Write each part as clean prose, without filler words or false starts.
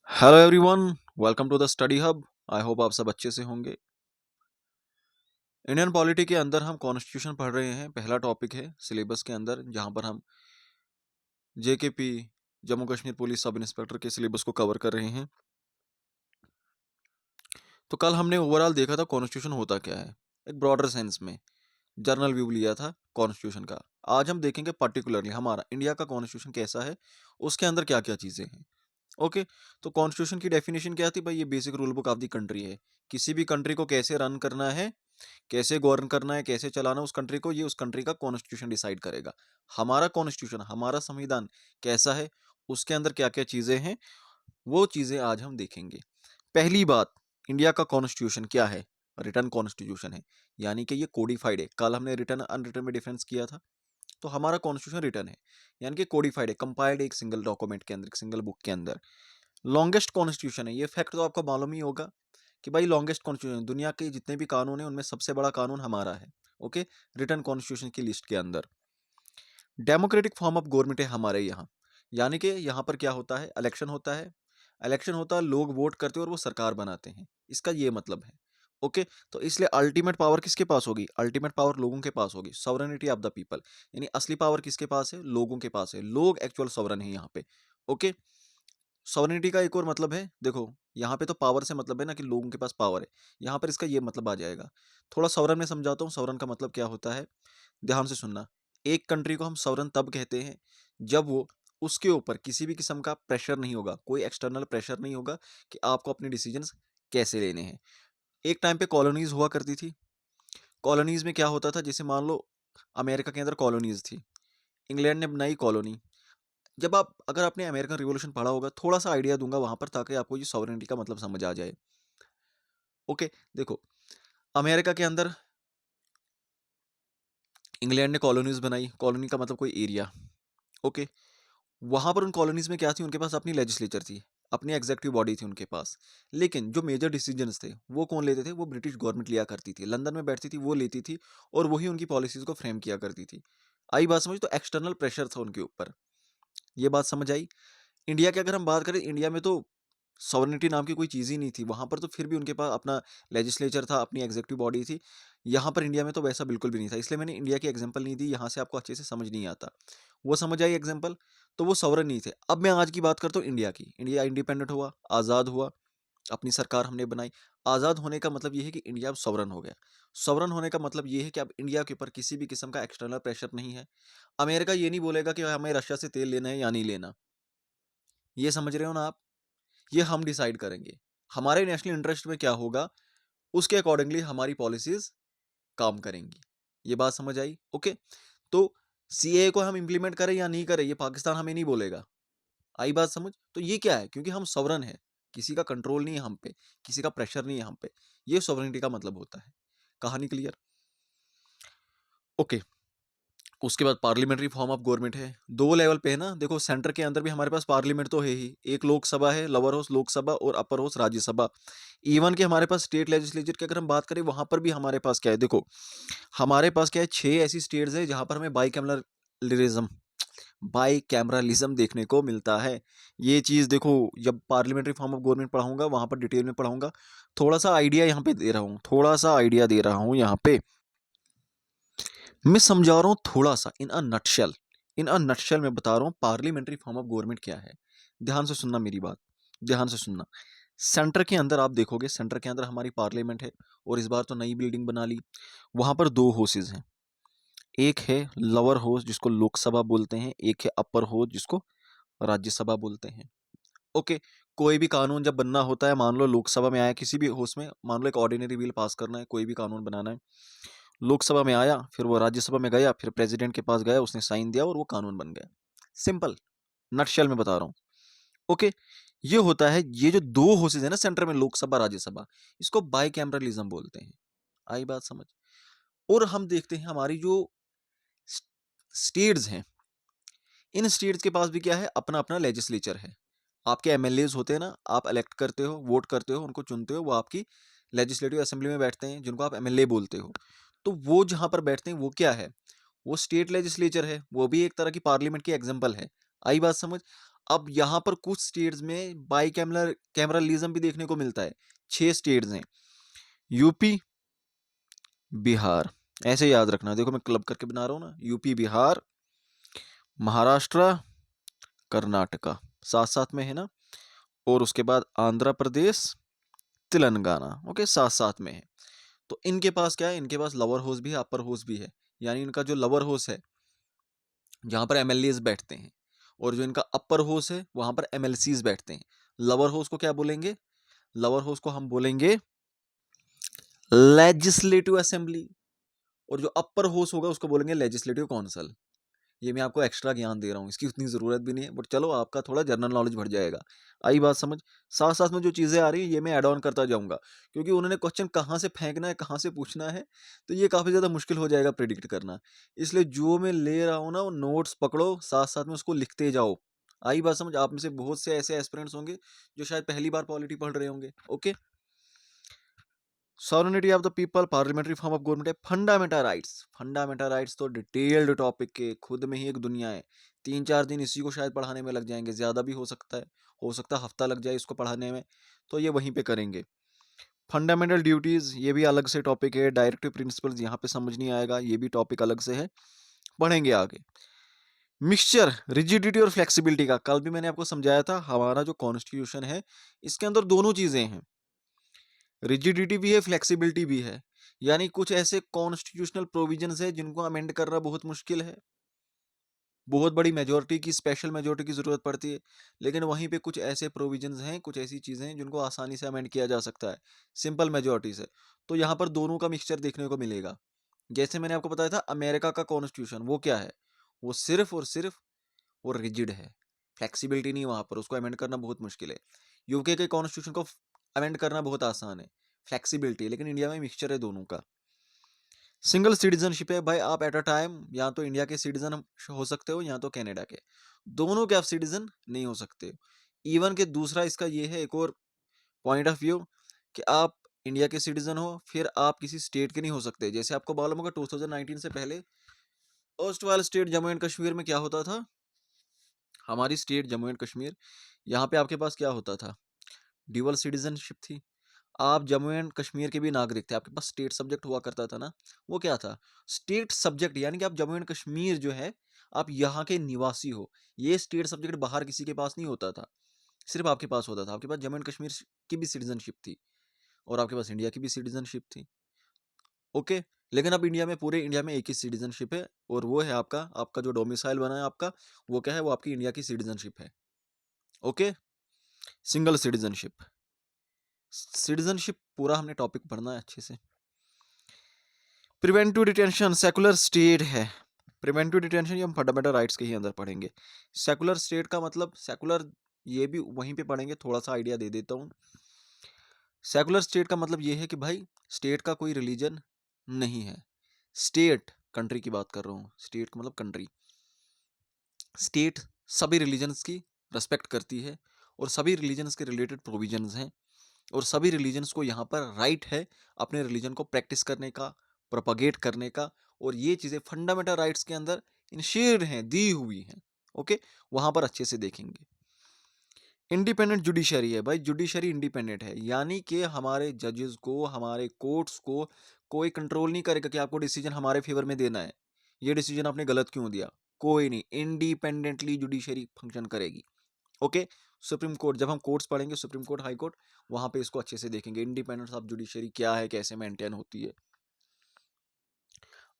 Hello everyone, welcome to the study hub. I hope आप सब अच्छे से होंगे। इंडियन पॉलिटी के अंदर हम कॉन्स्टिट्यूशन पढ़ रहे हैं। पहला टॉपिक है सिलेबस के अंदर, जहां पर हम JKP Jammu Kashmir police sub inspector के सिलेबस को कवर कर रहे हैं। तो कल हमने ओवरऑल देखा था कॉन्स्टिट्यूशन होता क्या है, एक ब्रॉडर सेंस में जर्नल व्यू लिया था कॉन्स्टिट्यूशन का। आज हम देखेंगे पर्टिकुलरली हमारा इंडिया का कॉन्स्टिट्यूशन कैसा है, उसके अंदर क्या क्या चीज़ें हैं। ओके। तो कॉन्स्टिट्यूशन की डेफिनेशन क्या थी भाई? ये basic rule book of the country है। किसी भी कंट्री को कैसे रन करना है, कैसे गवर्न करना है, कैसे चलाना है उस कंट्री को, ये उस कंट्री का कॉन्स्टिट्यूशन डिसाइड करेगा। हमारा कॉन्स्टिट्यूशन, हमारा संविधान कैसा है, उसके अंदर क्या क्या चीज़ें हैं, वो चीज़ें आज हम देखेंगे। पहली बात, इंडिया का कॉन्स्टिट्यूशन क्या है? रिटन कॉन्स्टिट्यूशन है, यानी कि ये कोडिफाइड है। कल हमने रिटन अनरिटन में डिफरेंस किया था। तो हमारा कॉन्स्टिट्यूशन रिटन है, यानी कि कोडिफाइड है, कंपाइल्ड एक सिंगल डॉक्यूमेंट के अंदर, एक सिंगल बुक के अंदर। लॉन्गेस्ट कॉन्स्टिट्यूशन है, ये फैक्ट तो आपको मालूम ही होगा कि भाई लॉन्गेस्ट कॉन्स्टिट्यूशन, दुनिया के जितने भी कानून हैं उनमें सबसे बड़ा कानून हमारा है। ओके। रिटन कॉन्स्टिट्यूशन की लिस्ट के अंदर डेमोक्रेटिक फॉर्म ऑफ गवर्नमेंट है हमारे यहाँ, यानी कि यहाँ पर क्या होता है, इलेक्शन होता है। इलेक्शन होता है, लोग वोट करते हैं और वो सरकार बनाते हैं, इसका ये मतलब है। ओके। तो इसलिए अल्टीमेट पावर किसके पास होगी? अल्टीमेट पावर लोगों के पास होगी, सॉवरेनिटी ऑफ द पीपल। यानी असली पावर किसके पास है? लोगों के पास है। लोग एक्चुअल सॉवरन है यहाँ पे। ओके। सॉवरेनिटी का एक और मतलब है, देखो यहाँ पे तो पावर से मतलब है ना कि लोगों के पास पावर है, यहाँ पर इसका ये मतलब आ जाएगा। थोड़ा सॉवरन में समझाता हूँ, सॉवरन का मतलब क्या होता है, ध्यान से सुनना। एक कंट्री को हम सॉवरन तब कहते हैं जब वो, उसके ऊपर किसी भी किस्म का प्रेशर नहीं होगा, कोई एक्सटर्नल प्रेशर नहीं होगा कि आपको अपने डिसीजंस कैसे लेने हैं। एक टाइम पे कॉलोनीज हुआ करती थी। कॉलोनीज में क्या होता था, जैसे मान लो अमेरिका के अंदर कॉलोनीज थी, इंग्लैंड ने बनाई कॉलोनी। जब आप, अगर आपने अमेरिकन रिवॉल्यूशन पढ़ा होगा, थोड़ा सा आइडिया दूंगा वहां पर ताकि आपको ये सॉवरेनिटी का मतलब समझ आ जाए। ओके। देखो, अमेरिका के अंदर इंग्लैंड ने कॉलोनीज बनाई, कॉलोनी का मतलब कोई एरिया। ओके। वहां पर उन कॉलोनीज में क्या थी, उनके पास अपनी लेजिस्लेचर थी, अपनी एग्जेक्टिव बॉडी थी उनके पास। लेकिन जो मेजर डिसीजंस थे वो कौन लेते थे? वो ब्रिटिश गवर्नमेंट लिया करती थी, लंदन में बैठती थी, वो लेती थी और वही उनकी पॉलिसीज को फ्रेम किया करती थी। आई बात समझ? तो एक्सटर्नल प्रेशर था उनके ऊपर। ये बात समझ आई? इंडिया की अगर हम बात करें, इंडिया में तो सॉवरेनिटी नाम की कोई चीज़ ही नहीं थी वहाँ पर, तो फिर भी उनके पास अपना लेजिस्लेचर था, अपनी एग्जीक्यूटिव बॉडी थी। यहाँ पर इंडिया में तो वैसा बिल्कुल भी नहीं था, इसलिए मैंने इंडिया की एग्जांपल नहीं दी, यहाँ से आपको अच्छे से समझ नहीं आता। वो समझ आई एग्जांपल? तो वो सॉवरन नहीं थे। अब मैं आज की बात करता हूँ इंडिया की। इंडिया इंडिपेंडेंट हुआ, आज़ाद हुआ, अपनी सरकार हमने बनाई। आज़ाद होने का मतलब ये है कि इंडिया अब सॉवरन हो गया। सॉवरन होने का मतलब ये है कि अब इंडिया के ऊपर किसी भी किस्म का एक्सटर्नल प्रेशर नहीं है। अमेरिका ये नहीं बोलेगा कि हमें रशिया से तेल लेना है या नहीं लेना। ये समझ रहे हो ना आप? ये हम डिसाइड करेंगे, हमारे नेशनल इंटरेस्ट में क्या होगा, उसके अकॉर्डिंगली हमारी पॉलिसीज काम करेंगी। ये बात समझ आई? ओके। तो सीए को हम इंप्लीमेंट करें या नहीं करें, ये पाकिस्तान हमें नहीं बोलेगा। आई बात समझ? तो ये क्या है, क्योंकि हम सॉवरन है, किसी का कंट्रोल नहीं है हम पे, किसी का प्रेशर नहीं है हम पे। ये सॉवरेनिटी का मतलब होता है। कहानी क्लियर? ओके। उसके बाद पार्लियामेंट्री फॉर्म ऑफ गवर्नमेंट है, दो लेवल पे है ना। देखो, सेंटर के अंदर भी हमारे पास पार्लियामेंट तो है ही, एक लोकसभा है, लोअर हाउस लोकसभा और अपर हाउस राज्यसभा। इवन कि हमारे पास स्टेट लेजिस्लेचर की अगर हम बात करें, वहां पर भी हमारे पास क्या है, देखो हमारे पास क्या है, 6 ऐसी स्टेट्स है जहां पर हमें बाई कैमरालिज्म देखने को मिलता है। ये चीज देखो, जब पार्लियामेंट्री फॉर्म ऑफ गवर्नमेंट पढ़ाऊंगा वहां पर डिटेल में पढ़ाऊंगा। थोड़ा सा आइडिया यहाँ पे दे रहा हूँ, थोड़ा सा आइडिया दे रहा हूँ यहाँ पे, मैं समझा रहा हूँ थोड़ा सा, इन a nutshell. In a nutshell मैं बता रहा हूँ पार्लियामेंट्री फॉर्म ऑफ गवर्नमेंट क्या है। ध्यान से सुनना मेरी बात, ध्यान से सुनना। सेंटर के अंदर आप देखोगे, सेंटर के अंदर हमारी पार्लियामेंट है, और इस बार तो नई बिल्डिंग बना ली। वहां पर दो हाउसेज हैं, एक है लोअर हाउस जिसको लोकसभा बोलते हैं, एक है अपर हाउस जिसको राज्यसभा बोलते हैं। ओके। कोई भी कानून जब बनना होता है, मान लो लोकसभा में आया, किसी भी हाउस में मान लो एक ऑर्डिनरी बिल पास करना है, कोई भी कानून बनाना है, लोकसभा में आया, फिर वो राज्यसभा में गया, फिर प्रेसिडेंट के पास गया, उसने साइन दिया और वो कानून बन गया। सिंपल, नटशेल में बता रहा हूँ। ओके। ये होता है, ये जो दो हाउसेज है ना सेंटर में, लोकसभा राज्यसभा, इसको बाई कैमरलिज्म बोलते हैं। आई बात समझ? और हम देखते हैं हमारी जो स्टेट्स हैं, इन स्टेट्स के पास भी क्या है, अपना अपना लेजिस्लेचर है। आपके एमएलए होते हैं ना, आप इलेक्ट करते हो, वोट करते हो, उनको चुनते हो, वो आपकी लेजिस्लेटिव असेंबली में बैठते हैं, जिनको आप एमएलए बोलते हो। तो वो जहां पर बैठते हैं वो क्या है, वो स्टेट लेजिस्लेचर है, वो भी एक तरह की पार्लियामेंट की एग्जाम्पल है। आई बात समझ? अब यहाँ पर कुछ स्टेट्स में बाई कैमरलिज्म भी देखने को मिलता है। 6 स्टेट्स हैं, यूपी, बिहार, ऐसे याद रखना। देखो मैं क्लब करके बना रहा हूँ ना, यूपी, बिहार, महाराष्ट्र, कर्नाटका साथ साथ में है ना, और उसके बाद आंध्र प्रदेश, तेलंगाना, ओके, साथ साथ में है। तो इनके पास क्या है, इनके पास लोअर हाउस भी है, अपर हाउस भी है। यानी इनका जो लोअर हाउस है जहाँ पर एमएलएज बैठते हैं, और जो इनका अपर हाउस है वहाँ पर एमएलसीज बैठते हैं। लोअर हाउस को क्या बोलेंगे, लोअर हाउस को हम बोलेंगे लेजिस्लेटिव असेंबली, और जो अपर हाउस होगा उसको बोलेंगे लेजिस्लेटिव काउंसिल। ये मैं आपको एक्स्ट्रा ज्ञान दे रहा हूँ, इसकी उतनी ज़रूरत भी नहीं है, बट चलो आपका थोड़ा जनरल नॉलेज बढ़ जाएगा। आई बात समझ। साथ साथ में जो चीज़ें आ रही हैं ये मैं ऐड ऑन करता जाऊँगा, क्योंकि उन्होंने क्वेश्चन कहाँ से फेंकना है, कहाँ से पूछना है, तो ये काफ़ी ज़्यादा मुश्किल हो जाएगा प्रिडिक्ट करना। इसलिए जो मैं ले रहा हूँ ना, वो नोट्स पकड़ो, साथ साथ में उसको लिखते जाओ। आई बात समझ। आप में से बहुत से ऐसे एस्पिरेंट्स होंगे जो शायद पहली बार पॉलिटी पढ़ रहे होंगे। Okay, sovereignty of the people, parliamentary form of government है, फंडामेंटल राइट्स। फंडामेंटल राइट्स तो डिटेल्ड टॉपिक के खुद में ही एक दुनिया है। 3-4 दिन इसी को शायद पढ़ाने में लग जाएंगे, ज़्यादा भी हो सकता है हफ्ता लग जाए इसको पढ़ाने में, तो ये वहीं पे करेंगे। फंडामेंटल ड्यूटीज़ ये भी अलग से टॉपिक है। डायरेक्टिव प्रिंसिपल्स यहाँ पे समझ नहीं आएगा, ये भी टॉपिक अलग से है, पढ़ेंगे आगे। मिक्सचर, रिजिडिटी और फ्लेक्सिबिलिटी का कल भी मैंने आपको समझाया था। हमारा जो कॉन्स्टिट्यूशन है इसके अंदर दोनों चीज़ें हैं, रिजिडिटी भी है, फ्लेक्सिबिलिटी भी है। यानी कुछ ऐसे कॉन्स्टिट्यूशनल प्रोविजंस है जिनको अमेंड करना बहुत मुश्किल है, बहुत बड़ी मेजोरिटी की, स्पेशल मेजोरिटी की जरूरत पड़ती है। लेकिन वहीं पे कुछ ऐसे प्रोविजंस हैं, कुछ ऐसी चीजें हैं जिनको आसानी से अमेंड किया जा सकता है सिंपल मेजोरिटी से। तो यहाँ पर दोनों का मिक्सचर देखने को मिलेगा। जैसे मैंने आपको बताया था अमेरिका का कॉन्स्टिट्यूशन, वो क्या है, वो सिर्फ और सिर्फ वो रिजिड है, फ्लेक्सिबिलिटी नहीं, वहां पर उसको अमेंड करना बहुत मुश्किल है। यूके के कॉन्स्टिट्यूशन को अमेंड करना बहुत आसान है, फ्लेक्सिबिलिटी। लेकिन इंडिया में मिक्सचर है दोनों का। सिंगल सिटीजनशिप है भाई, आप एट अ टाइम या तो इंडिया के सिटीजन हो सकते हो या तो कनाडा के, दोनों के आप सिटीजन नहीं हो सकते। इवन के दूसरा इसका ये है एक और पॉइंट ऑफ व्यू, कि आप इंडिया के सिटीजन हो फिर आप किसी स्टेट के नहीं हो सकते। जैसे आपको मालूम होगा 2019 से पहले फर्स्ट वाला स्टेट जम्मू एंड कश्मीर में क्या होता था, हमारी स्टेट जम्मू एंड कश्मीर, यहाँ पे आपके पास क्या होता था, ड्यूअल सिटीजनशिप थी। आप जम्मू एंड कश्मीर के भी नागरिक थे, आपके पास स्टेट सब्जेक्ट हुआ करता था ना, वो क्या था, स्टेट सब्जेक्ट। यानी कि आप जम्मू एंड कश्मीर जो है, आप यहाँ के निवासी हो। ये स्टेट सब्जेक्ट बाहर किसी के पास नहीं होता था, सिर्फ आपके पास होता था। आपके पास जम्मू एंड कश्मीर की भी सिटीजनशिप थी, और आपके पास इंडिया की भी सिटीजनशिप थी। ओके, लेकिन अब इंडिया में, पूरे इंडिया में एक ही सिटीजनशिप है, और वो है आपका आपका जो डोमिसाइल बना है आपका, वो क्या है, वो आपकी इंडिया की सिटीजनशिप है। Okay, single citizenship. सिटीजनशिप पूरा हमने टॉपिक पढ़ना है अच्छे से। प्रिवेंटिव डिटेंशन सेकुलर स्टेट है। प्रिवेंटिव डिटेंशन ये हम फंडामेंटल राइट्स के ही अंदर पढ़ेंगे। सेकुलर स्टेट का मतलब, सेकुलर ये भी वहीं पे पढ़ेंगे, थोड़ा सा आइडिया दे देता हूँ। सेकुलर स्टेट का मतलब ये है कि भाई स्टेट का कोई रिलीजन नहीं है। स्टेट कंट्री की बात कर रहा हूँ, स्टेट का मतलब कंट्री। स्टेट सभी रिलीजन्स की रेस्पेक्ट करती है, और सभी रिलीजन्स के रिलेटेड प्रोविजंस हैं, और सभी रिलीजन्स को यहाँ पर राइट है अपने रिलीजन को प्रैक्टिस करने का, प्रोपागेट करने का, और ये चीज़ें फंडामेंटल राइट्स के अंदर इंश्योर्ड हैं, दी हुई हैं। ओके, वहाँ पर अच्छे से देखेंगे। इंडिपेंडेंट जुडिशरी है भाई, जुडिशरी इंडिपेंडेंट है, यानी कि हमारे जजेस को, हमारे कोर्ट्स को कोई कंट्रोल नहीं करेगा कि आपको डिसीजन हमारे फेवर में देना है, ये डिसीजन आपने गलत क्यों दिया, कोई नहीं। इंडिपेंडेंटली जुडिशरी फंक्शन करेगी। ओके, सुप्रीम कोर्ट, जब हम कोर्ट्स पढ़ेंगे, सुप्रीम कोर्ट, हाई कोर्ट, वहां पे इसको अच्छे से देखेंगे, इंडिपेंडेंस ऑफ जुडिशरी क्या है, कैसे मेंटेन होती है।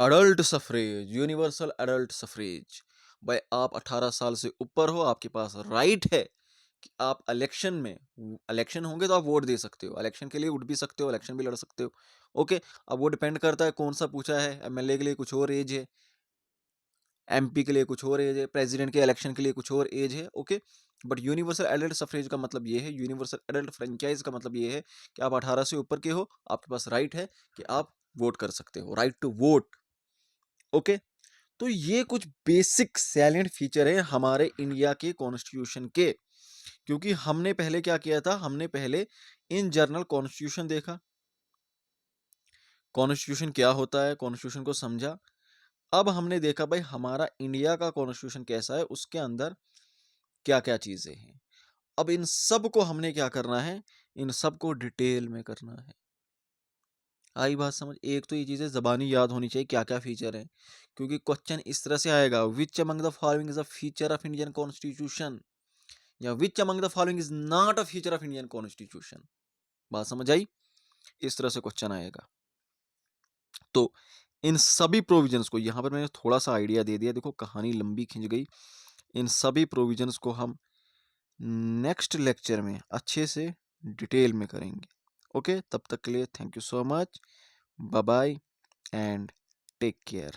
Adult suffrage, universal adult suffrage, भाई आप 18 साल से ऊपर हो, आपके पास राइट है कि आप इलेक्शन में, इलेक्शन होंगे तो आप वोट दे सकते हो, इलेक्शन के लिए उठ भी सकते हो, इलेक्शन भी लड़ सकते हो। ओके, अब वो डिपेंड करता है कौन सा पूछा है। एमएलए के लिए कुछ और एज है, एमपी के लिए कुछ और एज है, प्रेसिडेंट के इलेक्शन के लिए कुछ और एज है। Okay, but universal adult suffrage का मतलब ये है, यूनिवर्सल एडल्ट फ्रेंचाइज का मतलब ये है कि आप 18 से ऊपर के हो, आपके पास राइट है कि आप वोट कर सकते हो, राइट टू वोट। ओके, तो ये कुछ बेसिक सैलेंट फीचर है हमारे इंडिया के कॉन्स्टिट्यूशन के। क्योंकि हमने पहले क्या किया था, हमने पहले इन जर्नल कॉन्स्टिट्यूशन देखा, कॉन्स्टिट्यूशन क्या होता है, कॉन्स्टिट्यूशन को समझा। अब हमने देखा भाई हमारा इंडिया का कॉन्स्टिट्यूशन कैसा है, उसके अंदर क्या-क्या चीज़ें हैं। अब इन सब को हमने क्या करना है, इन सब को डिटेल में करना है। आई बात समझ? एक तो ये चीज़ें ज़बानी याद होनी चाहिए क्या-क्या फीचर हैं, क्योंकि क्वेश्चन इस तरह से आएगा, which among the following is a feature of Indian constitution, या which among the following is not a feature of Indian constitution. बात समझ आई? इस तरह से क्वेश्चन आएगा। तो इन सभी प्रोविजंस को, यहाँ पर मैंने थोड़ा-सा आइडिया दे दिया, देखो कहानी लंबी खिंच गई। इन सभी प्रोविजंस को हम नेक्स्ट लेक्चर में अच्छे से डिटेल में करेंगे। ओके, तब तक के लिए thank you so much. Bye bye and take care.